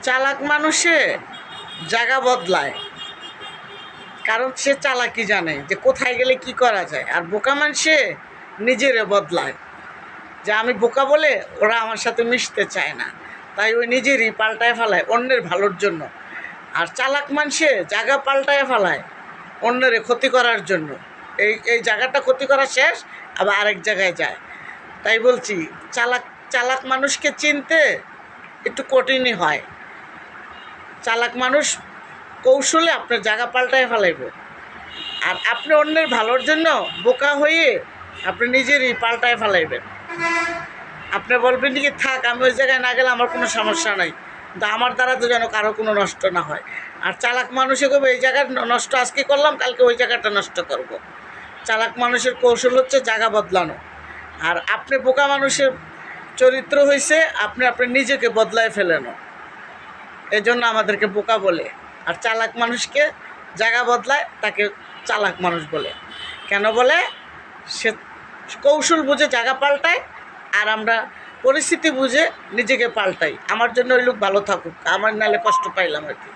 চালাক মানুষে জায়গা বদলায়, কারণ সে চালাকি জানে যে কোথায় গেলে কি করা যায়। আর বোকা মানুষে নিজেরে বদলায়, যে আমি বোকা বলে ওরা আমার সাথে মিশতে চায় না, তাই ওই নিজেরই পাল্টায় ফেলায় অন্যের ভালোর জন্য। আর চালাক মানুষে জায়গা পাল্টায় ফেলায় অন্যের ক্ষতি করার জন্য। এই জায়গাটা ক্ষতি করা শেষ, আবার আরেক জায়গায় যায়। তাই বলছি, চালাক চালাক মানুষকে চিনতে একটু কঠিনই হয়। চালাক মানুষ কৌশলে আপনার জায়গা পাল্টায় ফেলাইব, আর আপনি অন্যের ভালোর জন্য বোকা হয়ে আপনি নিজেরই পাল্টায় ফেলাইবেন। আপনি বলবেন কি, থাক আমি ওই জায়গায় না গেলে আমার কোনো সমস্যা নাই, কিন্তু আমার দ্বারা তো যেন কারো কোনো নষ্ট না হয়। আর চালাক মানুষে কবে এই জায়গার নষ্ট আজকে করলাম, কালকে ওই জায়গাটা নষ্ট করব। চালাক মানুষের কৌশল হচ্ছে জায়গা বদলানো। আর আপনি বোকা মানুষের চরিত্র হয়েছে আপনি নিজেকে বদলায় ফেলেনো, এই জন্য আমাদেরকে বোকা বলে। আর চালাক মানুষকে জায়গা বদলায় তাকে চালাক মানুষ বলে। কেন বলে? সে কৌশল বুঝে জায়গা পাল্টায়, আর আমরা পরিস্থিতি বুঝে নিজেকে পাল্টাই। আমার জন্য ওই লোক ভালো থাকুক, আমার নাহলে কষ্ট পাইলাম আর কি।